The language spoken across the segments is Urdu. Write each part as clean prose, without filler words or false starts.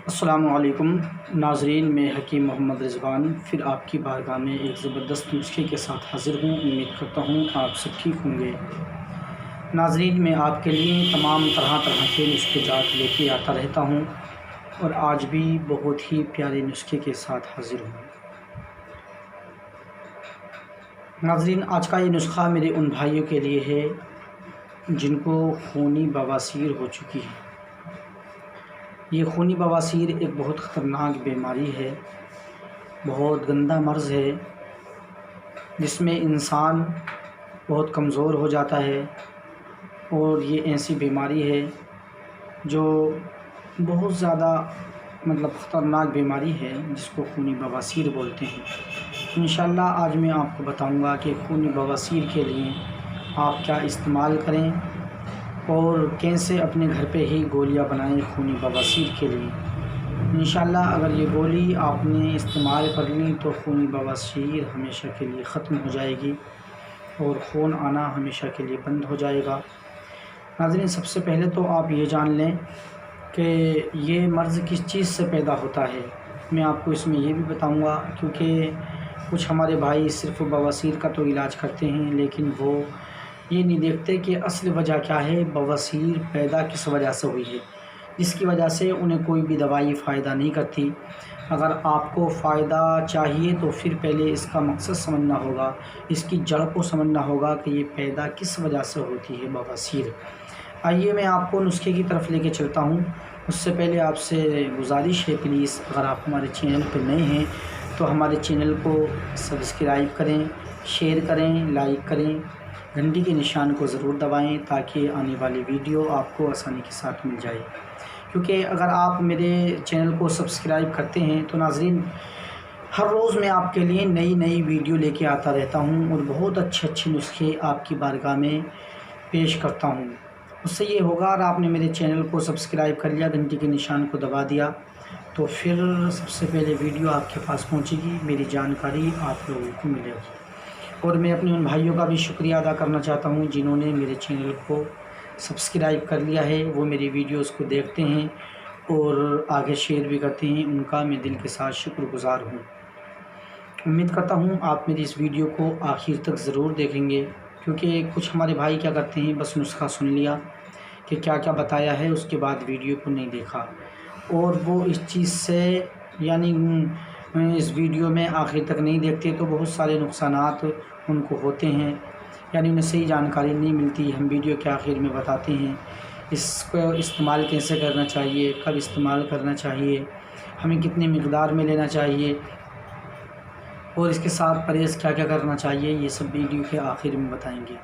السلام علیکم ناظرین، میں حکیم محمد رضوان پھر آپ کی بارگاہ میں ایک زبردست نسخے کے ساتھ حاضر ہوں۔ امید کرتا ہوں آپ سب ٹھیک ہوں گے۔ ناظرین، میں آپ کے لیے تمام طرح کے نسخے جات لے کے آتا رہتا ہوں اور آج بھی بہت ہی پیارے نسخے کے ساتھ حاضر ہوں۔ ناظرین، آج کا یہ نسخہ میرے ان بھائیوں کے لیے ہے جن کو خونی بواسیر ہو چکی ہے۔ یہ خونی بواسیر ایک بہت خطرناک بیماری ہے، بہت گندا مرض ہے جس میں انسان بہت کمزور ہو جاتا ہے، اور یہ ایسی بیماری ہے جو بہت زیادہ خطرناک بیماری ہے جس کو خونی بواسیر بولتے ہیں۔ انشاءاللہ آج میں آپ کو بتاؤں گا کہ خونی بواسیر کے لیے آپ کیا استعمال کریں اور کیسے اپنے گھر پہ ہی گولیاں بنائیں خونی بواسیر کے لیے۔ انشاءاللہ اگر یہ گولی آپ نے استعمال کر لی تو خونی بواسیر ہمیشہ کے لیے ختم ہو جائے گی اور خون آنا ہمیشہ کے لیے بند ہو جائے گا۔ ناظرین، سب سے پہلے تو آپ یہ جان لیں کہ یہ مرض کس چیز سے پیدا ہوتا ہے۔ میں آپ کو اس میں یہ بھی بتاؤں گا، کیونکہ کچھ ہمارے بھائی صرف بواسیر کا تو علاج کرتے ہیں لیکن وہ یہ نہیں دیکھتے کہ اصل وجہ کیا ہے، بواسیر پیدا کس وجہ سے ہوئی ہے، جس کی وجہ سے انہیں کوئی بھی دوائی فائدہ نہیں کرتی۔ اگر آپ کو فائدہ چاہیے تو پھر پہلے اس کا مقصد سمجھنا ہوگا، اس کی جڑ کو سمجھنا ہوگا کہ یہ پیدا کس وجہ سے ہوتی ہے بواسیر۔ آئیے میں آپ کو نسخے کی طرف لے کے چلتا ہوں۔ اس سے پہلے آپ سے گزارش ہے، پلیز اگر آپ ہمارے چینل پہ نئے ہیں تو ہمارے چینل کو سبسکرائب کریں، شیئر کریں، لائک کریں، گھنٹی کے نشان کو ضرور دبائیں تاکہ آنے والی ویڈیو آپ کو آسانی کے ساتھ مل جائے۔ کیونکہ اگر آپ میرے چینل کو سبسکرائب کرتے ہیں تو ناظرین ہر روز میں آپ کے لیے نئی ویڈیو لے کے آتا رہتا ہوں اور بہت اچھے نسخے آپ کی بارگاہ میں پیش کرتا ہوں۔ اس سے یہ ہوگا، اگر آپ نے میرے چینل کو سبسکرائب کر لیا، گھنٹی کے نشان کو دبا دیا، تو پھر سب سے پہلے ویڈیو آپ کے پاس پہنچے گی، میری جانکاری آپ لوگوں کو ملے گی۔ اور میں اپنے ان بھائیوں کا بھی شکریہ ادا کرنا چاہتا ہوں جنہوں نے میرے چینل کو سبسکرائب کر لیا ہے، وہ میری ویڈیوز کو دیکھتے ہیں اور آگے شیئر بھی کرتے ہیں، ان کا میں دل کے ساتھ شکر گزار ہوں۔ امید کرتا ہوں آپ میری اس ویڈیو کو آخر تک ضرور دیکھیں گے، کیونکہ کچھ ہمارے بھائی کیا کرتے ہیں، بس نسخہ سن لیا کہ کیا بتایا ہے، اس کے بعد ویڈیو کو نہیں دیکھا، اور وہ اس چیز سے اس ویڈیو میں آخر تک نہیں دیکھتے تو بہت سارے نقصانات ان کو ہوتے ہیں، انہیں صحیح جانکاری نہیں ملتی۔ ہم ویڈیو کے آخر میں بتاتے ہیں اس کو استعمال کیسے کرنا چاہیے، کب استعمال کرنا چاہیے، ہمیں کتنی مقدار میں لینا چاہیے، اور اس کے ساتھ پرہیز کیا کرنا چاہیے، یہ سب ویڈیو کے آخر میں بتائیں گے۔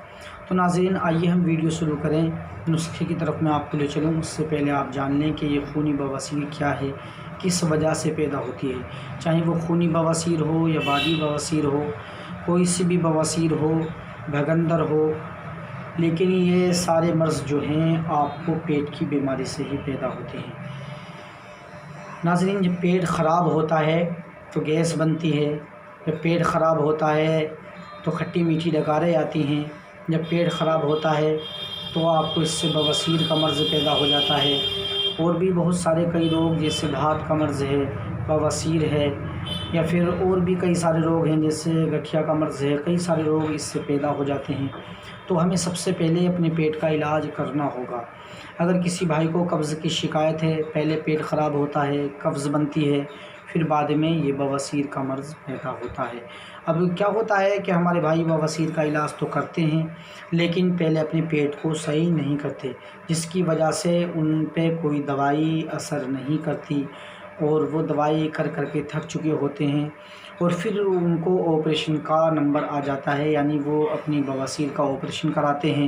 تو ناظرین آئیے ہم ویڈیو شروع کریں، نسخے کی طرف میں آپ کو لے چلوں۔ اس سے پہلے آپ جان لیں کہ یہ خونی بواسیر کیا ہے، کس وجہ سے پیدا ہوتی ہے، چاہے وہ خونی بواسیر ہو یا بادی بواسیر ہو، کوئی سی بھی بواسیر ہو، بھگندر ہو، لیکن یہ سارے مرض جو ہیں آپ کو پیٹ کی بیماری سے ہی پیدا ہوتے ہیں۔ ناظرین، جب پیٹ خراب ہوتا ہے تو گیس بنتی ہے، جب پیٹ خراب ہوتا ہے تو کھٹی میٹھی ڈکاریں آتی ہیں، جب پیٹ خراب ہوتا ہے تو آپ کو اس سے بواسیر کا مرض پیدا ہو جاتا ہے، اور بھی بہت سارے کئی روگ جیسے دھات کا مرض ہے، بواسیر ہے، یا پھر اور بھی کئی سارے روگ ہیں جیسے گٹھیا کا مرض ہے، کئی سارے روگ اس سے پیدا ہو جاتے ہیں۔ تو ہمیں سب سے پہلے اپنے پیٹ کا علاج کرنا ہوگا۔ اگر کسی بھائی کو قبض کی شکایت ہے، پہلے پیٹ خراب ہوتا ہے، قبض بنتی ہے، پھر بعد میں یہ بواسیر کا مرض پیدا ہوتا ہے۔ اب کیا ہوتا ہے کہ ہمارے بھائی بواسیر کا علاج تو کرتے ہیں لیکن پہلے اپنے پیٹ کو صحیح نہیں کرتے، جس کی وجہ سے ان پہ کوئی دوائی اثر نہیں کرتی، اور وہ دوائی کر کے تھک چکے ہوتے ہیں، اور پھر ان کو آپریشن کا نمبر آ جاتا ہے، یعنی وہ اپنی بواسیر کا آپریشن کراتے ہیں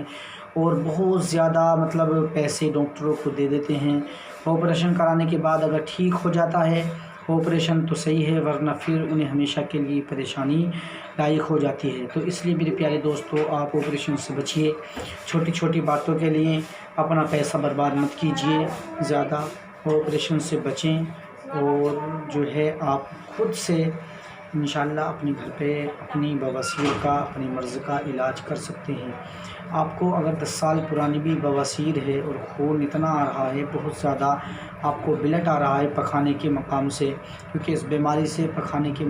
اور بہت زیادہ پیسے ڈاکٹروں کو دے دیتے ہیں۔ آپریشن کرانے کے بعد اگر ٹھیک ہو جاتا ہے آپریشن تو صحیح ہے، ورنہ پھر انہیں ہمیشہ کے لیے پریشانی لاحق ہو جاتی ہے۔ تو اس لیے میرے پیارے دوستو، آپ آپریشن سے بچیے، چھوٹی باتوں کے لیے اپنا پیسہ برباد مت کیجیے، زیادہ آپریشن سے بچیں، اور جو ہے آپ خود سے انشاءاللہ اپنے گھر پہ اپنی بواسیر کا اپنی مرض کا علاج کر سکتے ہیں۔ آپ کو اگر 10 سال پرانی بھی بواسیر ہے اور خون اتنا آ رہا ہے، بہت زیادہ آپ کو بلٹ آ رہا ہے پخانے کے مقام سے، کیونکہ اس بیماری سے پخانے کے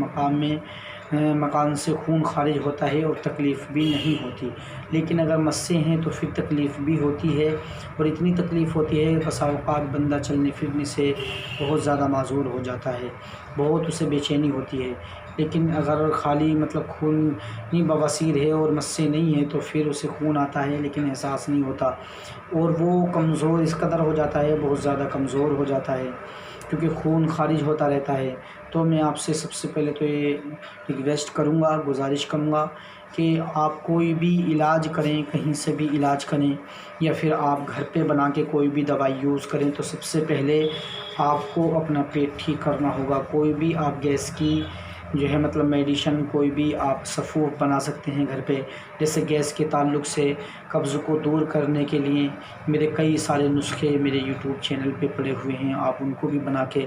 مکان سے خون خارج ہوتا ہے اور تکلیف بھی نہیں ہوتی، لیکن اگر مسیں ہیں تو پھر تکلیف بھی ہوتی ہے، اور اتنی تکلیف ہوتی ہے بسا اوقات بندہ چلنے پھرنے سے بہت زیادہ معذور ہو جاتا ہے، بہت اسے بے چینی ہوتی ہے۔ لیکن اگر خالی خونی بواسیر ہے اور مسیں نہیں ہیں تو پھر اسے خون آتا ہے لیکن احساس نہیں ہوتا، اور وہ کمزور اس قدر ہو جاتا ہے، بہت زیادہ کمزور ہو جاتا ہے، کیونکہ خون خارج ہوتا رہتا ہے۔ تو میں آپ سے سب سے پہلے تو یہ ریکویسٹ کروں گا، گزارش کروں گا کہ آپ کوئی بھی علاج کریں، کہیں سے بھی علاج کریں یا پھر آپ گھر پہ بنا کے کوئی بھی دوائی یوز کریں، تو سب سے پہلے آپ کو اپنا پیٹ ٹھیک کرنا ہوگا۔ کوئی بھی آپ گیس کی میڈیشن کوئی بھی آپ سفوف بنا سکتے ہیں گھر پہ، جیسے گیس کے تعلق سے قبض کو دور کرنے کے لیے میرے کئی سارے نسخے میرے یوٹیوب چینل پہ پڑے ہوئے ہیں، آپ ان کو بھی بنا کے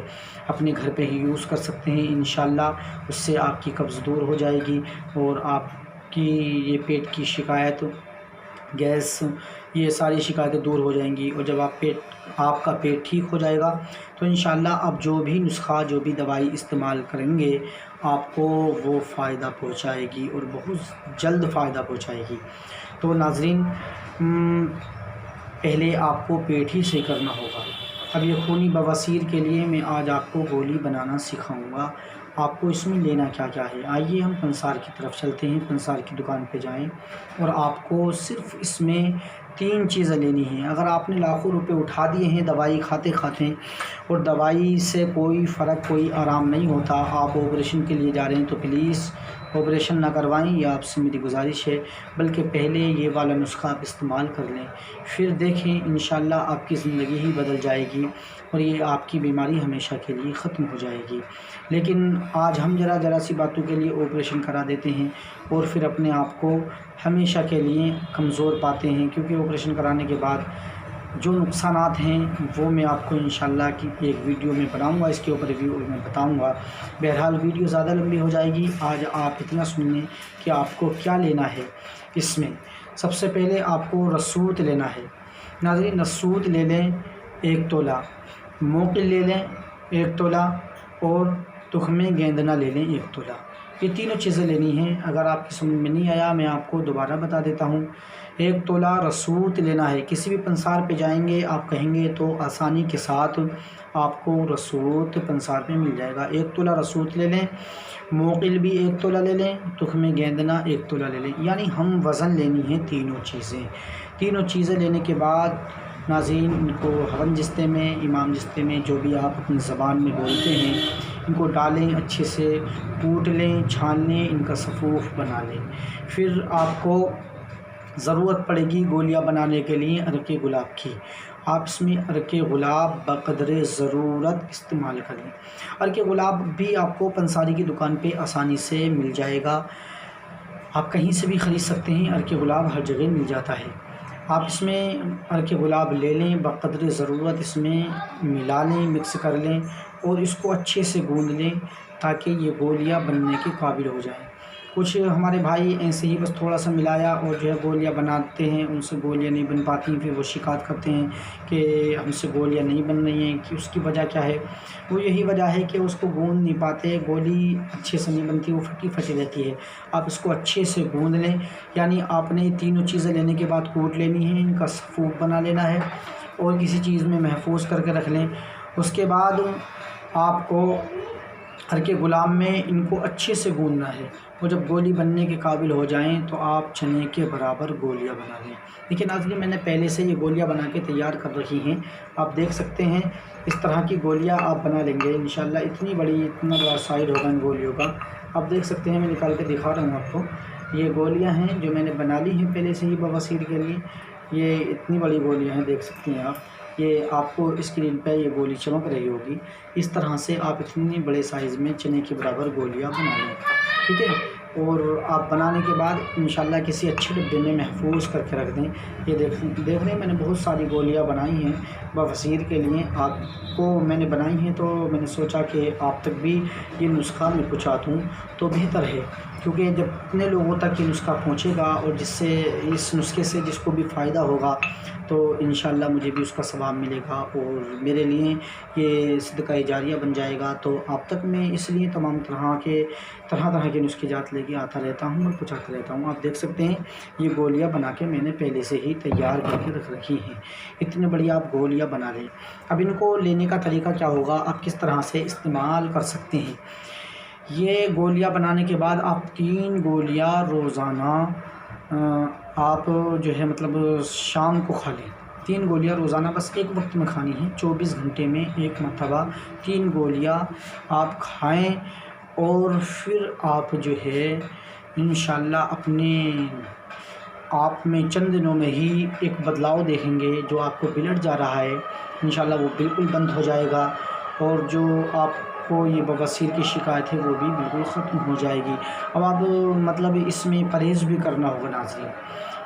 اپنے گھر پہ ہی یوز کر سکتے ہیں۔ انشاءاللہ اس سے آپ کی قبض دور ہو جائے گی اور آپ کی یہ پیٹ کی شکایت، گیس، یہ ساری شکایتیں دور ہو جائیں گی، اور جب آپ کا پیٹ ٹھیک ہو جائے گا تو انشاءاللہ آپ جو بھی نسخہ، جو بھی دوائی استعمال کریں گے آپ کو وہ فائدہ پہنچائے گی اور بہت جلد فائدہ پہنچائے گی۔ تو ناظرین، پہلے آپ کو پیٹ ہی سے کرنا ہوگا۔ اب یہ خونی بواسیر کے لیے میں آج آپ کو گولی بنانا سکھاؤں گا۔ آپ کو اس میں لینا کیا کیا ہے، آئیے ہم پنسار کی طرف چلتے ہیں، پنسار کی دکان پہ جائیں، اور آپ کو صرف اس میں 3 چیزیں لینی ہیں۔ اگر آپ نے لاکھوں روپے اٹھا دیے ہیں دوائی کھاتے کھاتے اور دوائی سے کوئی فرق، کوئی آرام نہیں ہوتا، آپ آپریشن کے لیے جا رہے ہیں، تو پلیز آپریشن نہ کروائیں، یہ آپ سے میری گزارش ہے، بلکہ پہلے یہ والا نسخہ آپ استعمال کر لیں، پھر دیکھیں انشاءاللہ آپ کی زندگی ہی بدل جائے گی اور یہ آپ کی بیماری ہمیشہ کے لیے ختم ہو جائے گی۔ لیکن آج ہم ذرا سی باتوں کے لیے آپریشن کرا دیتے ہیں اور پھر اپنے آپ کو ہمیشہ کے لیے کمزور پاتے ہیں، کیونکہ آپریشن کرانے کے بعد جو نقصانات ہیں وہ میں آپ کو انشاءاللہ کی ایک ویڈیو میں بناؤں گا، اس کے اوپر ریویو میں بتاؤں گا۔ بہرحال ویڈیو زیادہ لمبی ہو جائے گی، آج آپ اتنا سن لیں کہ آپ کو کیا لینا ہے۔ اس میں سب سے پہلے آپ کو رسوت لینا ہے۔ ناظرین، رسوت لے لیں 1 تولہ، موقل لے لیں 1 تولہ، اور تخمِ گیندنا لے لیں 1 تولہ۔ یہ تینوں چیزیں لینی ہیں۔ اگر آپ کی سمجھ میں نہیں آیا میں آپ کو دوبارہ بتا دیتا ہوں۔ 1 تولہ رسوت لینا ہے، کسی بھی پنسار پہ جائیں گے آپ کہیں گے تو آسانی کے ساتھ آپ کو رسوت پنسار پہ مل جائے گا۔ 1 تولہ رسوت لے لیں، موقل بھی 1 تولہ لے لیں، تخمِ گیندنا 1 تولہ لے لیں، یعنی ہم وزن لینی ہیں تینوں چیزیں لینے کے بعد ناظرین ان کو ہون جستے میں، امام جستے میں، جو بھی آپ اپنی زبان میں بولتے ہیں، ان کو ڈالیں، اچھے سے کوٹ لیں، چھان لیں، ان کا صفوف بنا لیں۔ پھر آپ کو ضرورت پڑے گی گولیاں بنانے کے لیے عرق گلاب کی۔ آپ اس میں عرق گلاب بقدر ضرورت استعمال کریں۔ عرق گلاب بھی آپ کو پنساری کی دکان پہ آسانی سے مل جائے گا، آپ کہیں سے بھی خرید سکتے ہیں، عرق گلاب ہر جگہ مل جاتا ہے۔ آپ اس میں عرق گلاب لے لیں، بقدر ضرورت اس میں ملا لیں، مکس کر لیں، اور اس کو اچھے سے گوندھ لیں تاکہ یہ گولیاں بننے کے قابل ہو جائیں۔ کچھ ہمارے بھائی ایسے ہی بس تھوڑا سا ملایا اور گولیاں بناتے ہیں، ان سے گولیاں نہیں بن پاتی، پھر وہ شکایت کرتے ہیں کہ ہم سے گولیاں نہیں بن رہی ہیں، کہ اس کی وجہ کیا ہے؟ وہ یہی وجہ ہے کہ اس کو گوندھ نہیں پاتے، گولی اچھے سے نہیں بنتی، وہ پھٹی رہتی ہے۔ آپ اس کو اچھے سے گوندھ لیں، یعنی آپ نے تینوں چیزیں لینے کے بعد کوٹ لینی ہے، ان کا صفوف بنا لینا ہے اور کسی چیز میں محفوظ کر کے رکھ لیں۔ اس کے بعد آپ کو عرق گلاب میں ان کو اچھے سے گوندنا ہے، اور جب گولی بننے کے قابل ہو جائیں تو آپ چنے کے برابر گولیاں بنا لیں۔ لیکن آج میں نے پہلے سے یہ گولیاں بنا کے تیار کر رکھی ہیں، آپ دیکھ سکتے ہیں اس طرح کی گولیاں آپ بنا لیں گے انشاءاللہ۔ اتنا بڑا سائز ہوگا ان گولیوں کا، آپ دیکھ سکتے ہیں، میں نکال کے دکھا رہا ہوں آپ کو۔ یہ گولیاں ہیں جو میں نے بنا لی ہیں پہلے سے ہی بواسیر کے لیے، یہ اتنی بڑی گولیاں ہیں، دیکھ سکتے ہیں آپ، یہ آپ کو اسکرین پہ یہ گولی چمک رہی ہوگی۔ اس طرح سے آپ اتنے بڑے سائز میں چنے کے برابر گولیاں بنا لیں، ٹھیک ہے۔ اور آپ بنانے کے بعد انشاءاللہ کسی اچھے ڈبے میں محفوظ کر کے رکھ دیں۔ یہ دیکھ رہے ہیں میں نے بہت ساری گولیاں بنائی ہیں بواسیر کے لیے، آپ کو میں نے بنائی ہیں تو میں نے سوچا کہ آپ تک بھی یہ نسخہ میں پہنچا دوں تو بہتر ہے، کیونکہ جب اتنے لوگوں تک یہ نسخہ پہنچے گا اور جس سے اس نسخے سے جس کو بھی فائدہ ہوگا تو انشاءاللہ مجھے بھی اس کا ثواب ملے گا اور میرے لیے یہ صدقہ جاریہ بن جائے گا۔ تو آپ تک میں اس لیے تمام طرح کے نسخے جات لے کے آتا رہتا ہوں اور پہنچاتا رہتا ہوں۔ آپ دیکھ سکتے ہیں یہ گولیاں بنا کے میں نے پہلے سے ہی تیار کر کے رکھ رکھی ہیں، اتنے بڑی آپ گولیاں بنا لیں۔ اب ان کو لینے کا طریقہ کیا ہوگا، آپ کس طرح سے استعمال کر سکتے ہیں۔ یہ گولیاں بنانے کے بعد آپ 3 گولیاں روزانہ آپ جو ہے مطلب شام کو کھا لیں۔ 3 گولیاں روزانہ بس ایک وقت میں کھانی ہیں، 24 گھنٹے میں ایک مرتبہ 3 گولیاں آپ کھائیں، اور پھر آپ جو ہے انشاءاللہ اپنے آپ میں چند دنوں میں ہی ایک بدلاؤ دیکھیں گے۔ جو آپ کو بلڈ جا رہا ہے انشاءاللہ وہ بالکل بند ہو جائے گا، اور جو آپ کو یہ بواسیر کی شکایت ہے وہ بھی بالکل ختم ہو جائے گی۔ اب آپ مطلب اس میں پرہیز بھی کرنا ہوگا ناظرین،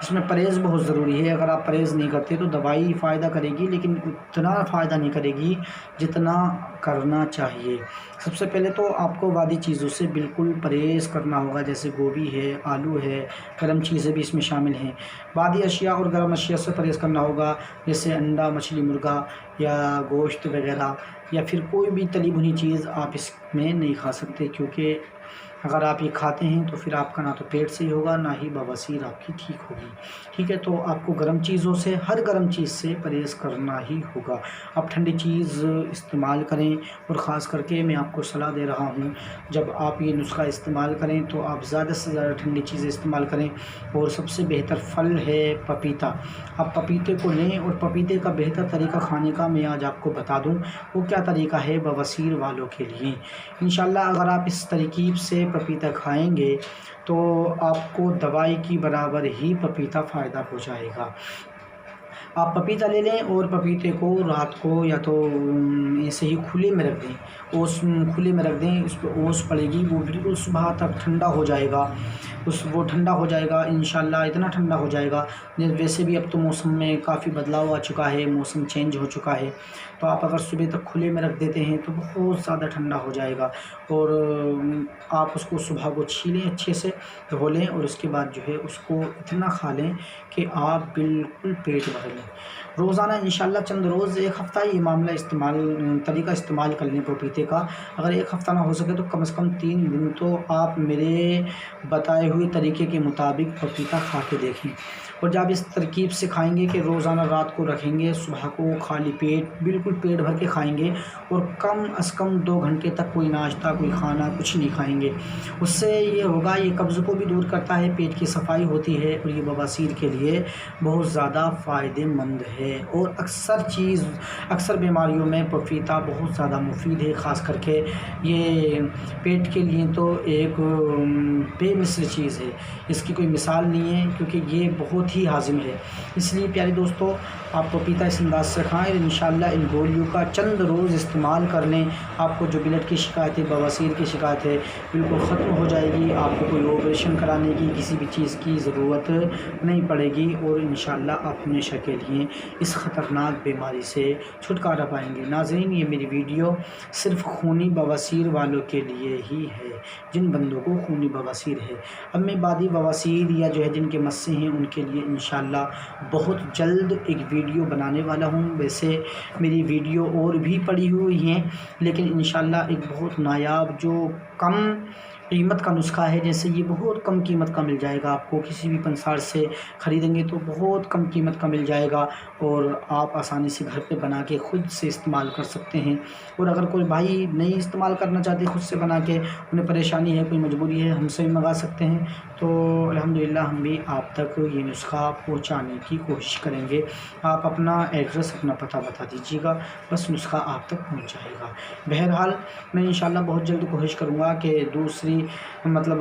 اس میں پرہیز بہت ضروری ہے۔ اگر آپ پرہیز نہیں کرتے تو دوائی فائدہ کرے گی لیکن اتنا فائدہ نہیں کرے گی جتنا کرنا چاہیے۔ سب سے پہلے تو آپ کو بادی چیزوں سے بالکل پرہیز کرنا ہوگا، جیسے گوبھی ہے، آلو ہے، گرم چیزیں بھی اس میں شامل ہیں۔ بادی اشیاء اور گرم اشیاء سے پرہیز کرنا ہوگا، جیسے انڈا، مچھلی، مرغا یا گوشت وغیرہ، یا پھر کوئی بھی تلی بھنی چیز آپ اس میں نہیں کھا سکتے، کیونکہ اگر آپ یہ کھاتے ہیں تو پھر آپ کا نہ تو پیٹ صحیح ہوگا نہ ہی بواسیر آپ کی ٹھیک ہوگی۔ ٹھیک ہے، تو آپ کو گرم چیزوں سے، ہر گرم چیز سے پرہیز کرنا ہی ہوگا۔ آپ ٹھنڈی چیز استعمال کریں، اور خاص کر کے میں آپ کو صلاح دے رہا ہوں جب آپ یہ نسخہ استعمال کریں تو آپ زیادہ سے زیادہ ٹھنڈی چیزیں استعمال کریں، اور سب سے بہتر پھل ہے پپیتا۔ آپ پپیتے کو لیں، اور پپیتے کا بہتر طریقہ کھانے کا میں آج آپ کو بتا دوں وہ کیا طریقہ ہے بواسیر والوں کے لیے۔ انشاءاللہ اگر آپ اس ترکیب سے پپیتا کھائیں گے تو آپ کو دوائی کی برابر ہی پپیتا فائدہ پہنچائے گا۔ آپ پپیتا لے لیں، اور پپیتے کو رات کو یا تو ایسے ہی کھلے میں رکھ دیں، اوس کھلے میں رکھ دیں، اس پہ اوس پڑے گی، وہ بالکل صبح تک ٹھنڈا ہو جائے گا، وہ ٹھنڈا ہو جائے گا انشاءاللہ، اتنا ٹھنڈا ہو جائے گا۔ ویسے بھی اب تو موسم میں کافی بدلاؤ آ چکا ہے، موسم چینج ہو چکا ہے، تو آپ اگر صبح تک کھلے میں رکھ دیتے ہیں تو بہت زیادہ ٹھنڈا ہو جائے گا، اور آپ اس کو صبح کو چھیلیں، اچھے سے دھو لیں، اور اس کے بعد جو ہے اس کو اتنا کھا لیں کہ آپ بالکل پیٹ بھر لیں۔ روزانہ انشاءاللہ چند روز، ایک ہفتہ یہ معاملہ طریقہ استعمال کر لیں پپیتے کا۔ اگر ایک ہفتہ نہ ہو سکے تو کم از کم 3 دن تو آپ میرے بتائے ہوئے طریقے کے مطابق پپیتا کھا کے دیکھیں، اور جب اس ترکیب سے کھائیں گے کہ روزانہ رات کو رکھیں گے، صبح کو خالی پیٹ بالکل پیٹ بھر کے کھائیں گے، اور کم از کم 2 گھنٹے تک کوئی ناشتہ، کوئی کھانا کچھ نہیں کھائیں گے، اس سے یہ ہوگا، یہ قبض کو بھی دور کرتا ہے، پیٹ کی صفائی ہوتی ہے، اور یہ بواسیر کے لیے بہت زیادہ فائدہ مند ہے۔ اور اکثر بیماریوں میں پپیتا بہت زیادہ مفید ہے، خاص کر کے یہ پیٹ کے لیے تو ایک بے مثل چیز ہے، اس کی کوئی مثال نہیں ہے، کیونکہ یہ بہت ہی ہاضم ہے۔ اس لیے پیارے دوستو، آپ پپیتا اس انداز سے کھائیں، انشاءاللہ ان گولیوں کا چند روز استعمال کر لیں، آپ کو جو بلڈ کی شکایت ہے، بواسیر کی شکایت ہے، بالکل ختم ہو جائے گی، آپ کو کوئی آپریشن کرانے کی کسی بھی چیز کی ضرورت نہیں پڑے گی، اور انشاءاللہ آپ ہمیشہ کے لیے اس خطرناک بیماری سے چھٹکارا پائیں گے۔ ناظرین، یہ میری ویڈیو صرف خونی بواسیر والوں کے لیے ہی ہے، جن بندوں کو خونی بواسیر ہے۔ اب میں بادی بواسیر یا جو ہے جن کے مسئلے ہیں ان کے لیے انشاءاللہ بہت جلد ایک ویڈیو بنانے والا ہوں۔ ویسے میری ویڈیو اور بھی پڑی ہوئی ہیں، لیکن انشاءاللہ ایک بہت نایاب جو کم قیمت کا نسخہ ہے، جیسے یہ بہت کم قیمت کا مل جائے گا آپ کو، کسی بھی پنسار سے خریدیں گے تو بہت کم قیمت کا مل جائے گا، اور آپ آسانی سے گھر پہ بنا کے خود سے استعمال کر سکتے ہیں۔ اور اگر کوئی بھائی نہیں استعمال کرنا چاہتے خود سے بنا کے، انہیں پریشانی ہے، کوئی مجبوری ہے، ہم سے بھی منگا سکتے ہیں، تو الحمدللہ ہم بھی آپ تک یہ نسخہ پہنچانے کی کوشش کریں گے۔ آپ اپنا ایڈریس، اپنا پتہ بتا دیجیے گا، بس نسخہ آپ تک پہنچ جائے گا۔ بہرحال میں انشاءاللہ بہت جلد کوشش کروں گا کہ دوسری مطلب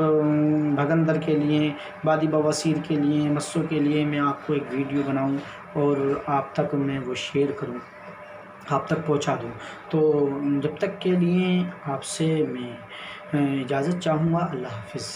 بھگندر کے لیے، بادی بواسیر کے لیے، مسوں کے لیے میں آپ کو ایک ویڈیو بناؤں اور آپ تک میں وہ شیئر کروں، آپ تک پہنچا دوں۔ تو جب تک کے لیے آپ سے میں اجازت چاہوں گا، اللہ حافظ۔